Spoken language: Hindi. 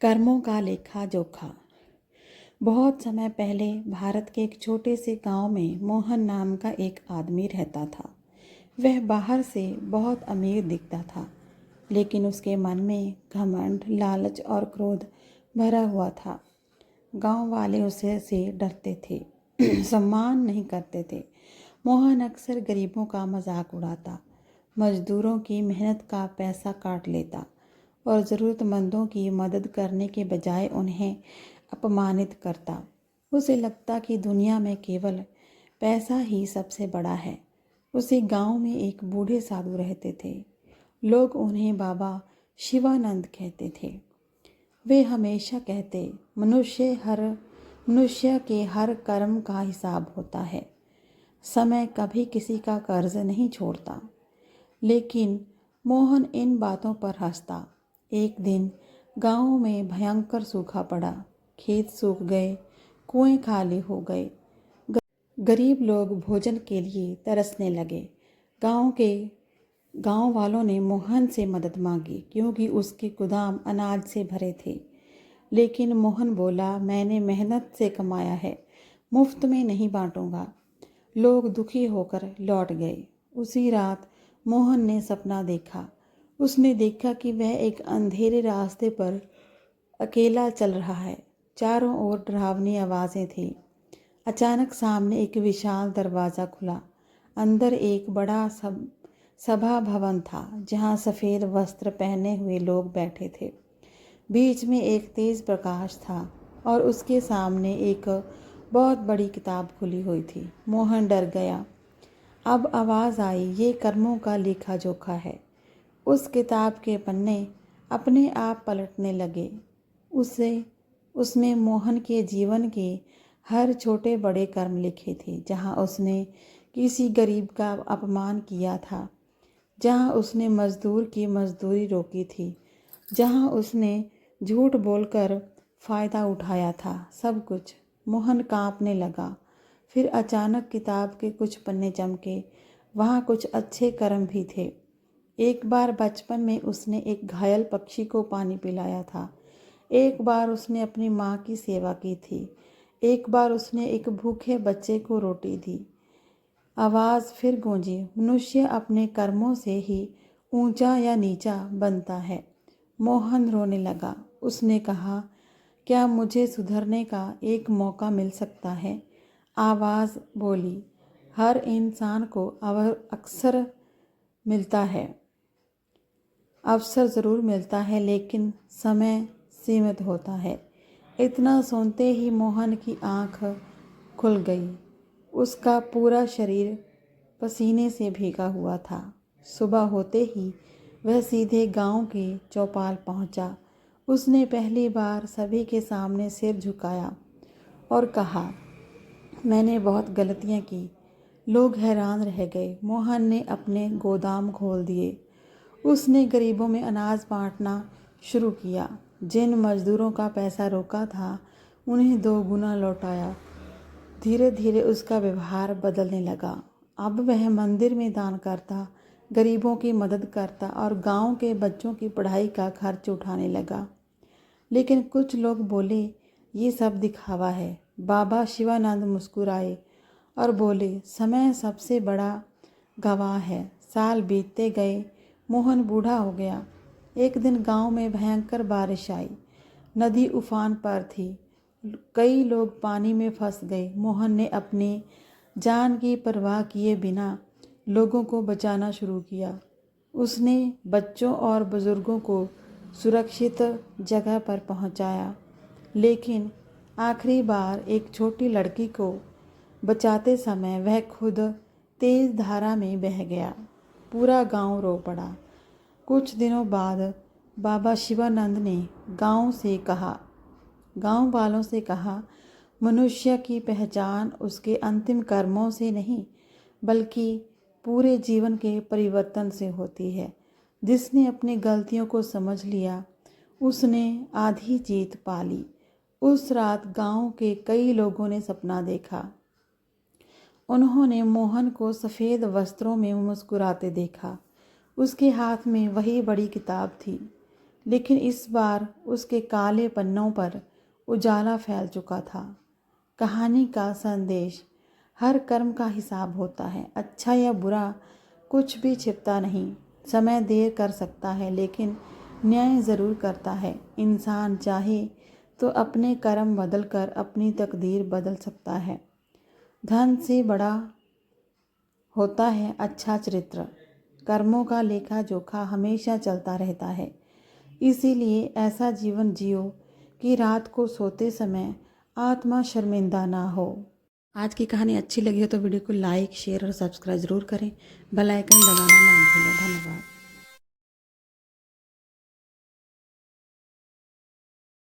कर्मों का लेखा जोखा। बहुत समय पहले भारत के एक छोटे से गांव में मोहन नाम का एक आदमी रहता था। वह बाहर से बहुत अमीर दिखता था, लेकिन उसके मन में घमंड, लालच और क्रोध भरा हुआ था। गांव वाले उसे से डरते थे, सम्मान नहीं करते थे। मोहन अक्सर गरीबों का मजाक उड़ाता, मजदूरों की मेहनत का पैसा काट लेता और ज़रूरतमंदों की मदद करने के बजाय उन्हें अपमानित करता। उसे लगता कि दुनिया में केवल पैसा ही सबसे बड़ा है। उसी गांव में एक बूढ़े साधु रहते थे। लोग उन्हें बाबा शिवानंद कहते थे। वे हमेशा कहते, मनुष्य के हर कर्म का हिसाब होता है। समय कभी किसी का कर्ज नहीं छोड़ता। लेकिन मोहन इन बातों पर हंसता। एक दिन गांव में भयंकर सूखा पड़ा। खेत सूख गए, कुएं खाली हो गए। गरीब लोग भोजन के लिए तरसने लगे। गांव वालों ने मोहन से मदद मांगी, क्योंकि उसके गोदाम अनाज से भरे थे। लेकिन मोहन बोला, मैंने मेहनत से कमाया है, मुफ्त में नहीं बांटूंगा। लोग दुखी होकर लौट गए। उसी रात मोहन ने सपना देखा। उसने देखा कि वह एक अंधेरे रास्ते पर अकेला चल रहा है। चारों ओर डरावनी आवाज़ें थीं। अचानक सामने एक विशाल दरवाज़ा खुला। अंदर एक बड़ा सभा भवन था, जहाँ सफ़ेद वस्त्र पहने हुए लोग बैठे थे। बीच में एक तेज प्रकाश था और उसके सामने एक बहुत बड़ी किताब खुली हुई थी। मोहन डर गया। अब आवाज़ आई, ये कर्मों का लेखा जोखा है। उस किताब के पन्ने अपने आप पलटने लगे। उसमें मोहन के जीवन के हर छोटे बड़े कर्म लिखे थे। जहाँ उसने किसी गरीब का अपमान किया था, जहाँ उसने मजदूर की मजदूरी रोकी थी, जहाँ उसने झूठ बोलकर फ़ायदा उठाया था, सब कुछ। मोहन कांपने लगा। फिर अचानक किताब के कुछ पन्ने चमके। वहाँ कुछ अच्छे कर्म भी थे। एक बार बचपन में उसने एक घायल पक्षी को पानी पिलाया था। एक बार उसने अपनी माँ की सेवा की थी। एक बार उसने एक भूखे बच्चे को रोटी दी। आवाज़ फिर गूंजी, मनुष्य अपने कर्मों से ही ऊंचा या नीचा बनता है। मोहन रोने लगा। उसने कहा, क्या मुझे सुधरने का एक मौका मिल सकता है? आवाज़ बोली, हर इंसान को अक्सर मिलता है, अवसर ज़रूर मिलता है, लेकिन समय सीमित होता है। इतना सुनते ही मोहन की आँख खुल गई। उसका पूरा शरीर पसीने से भीगा हुआ था। सुबह होते ही वह सीधे गांव के चौपाल पहुंचा। उसने पहली बार सभी के सामने सिर झुकाया और कहा, मैंने बहुत गलतियां की। लोग हैरान रह गए। मोहन ने अपने गोदाम खोल दिए। उसने गरीबों में अनाज बांटना शुरू किया। जिन मजदूरों का पैसा रोका था, उन्हें 2 गुना लौटाया। धीरे धीरे उसका व्यवहार बदलने लगा। अब वह मंदिर में दान करता, गरीबों की मदद करता और गांव के बच्चों की पढ़ाई का खर्च उठाने लगा। लेकिन कुछ लोग बोले, ये सब दिखावा है। बाबा शिवानंद मुस्कुराए और बोले, समय सबसे बड़ा गवाह है। साल बीतते गए। मोहन बूढ़ा हो गया। एक दिन गांव में भयंकर बारिश आई। नदी उफान पर थी। कई लोग पानी में फंस गए। मोहन ने अपनी जान की परवाह किए बिना लोगों को बचाना शुरू किया। उसने बच्चों और बुजुर्गों को सुरक्षित जगह पर पहुंचाया। लेकिन आखिरी बार एक छोटी लड़की को बचाते समय वह खुद तेज धारा में बह गया। पूरा गांव रो पड़ा। कुछ दिनों बाद बाबा शिवानंद ने गांव वालों से कहा, मनुष्य की पहचान उसके अंतिम कर्मों से नहीं, बल्कि पूरे जीवन के परिवर्तन से होती है। जिसने अपनी गलतियों को समझ लिया, उसने आधी जीत पा ली। उस रात गांव के कई लोगों ने सपना देखा। उन्होंने मोहन को सफ़ेद वस्त्रों में मुस्कुराते देखा। उसके हाथ में वही बड़ी किताब थी। लेकिन इस बार उसके काले पन्नों पर उजाला फैल चुका था। कहानी का संदेश, हर कर्म का हिसाब होता है। अच्छा या बुरा कुछ भी छिपता नहीं। समय देर कर सकता है लेकिन न्याय ज़रूर करता है। इंसान चाहे तो अपने कर्म बदल कर अपनी तकदीर बदल सकता है। धन से बड़ा होता है अच्छा चरित्र। कर्मों का लेखा जोखा हमेशा चलता रहता है। इसीलिए ऐसा जीवन जियो कि रात को सोते समय आत्मा शर्मिंदा ना हो। आज की कहानी अच्छी लगी हो तो वीडियो को लाइक, शेयर और सब्सक्राइब ज़रूर करें। बेल आइकन दबाना ना भूलें। धन्यवाद।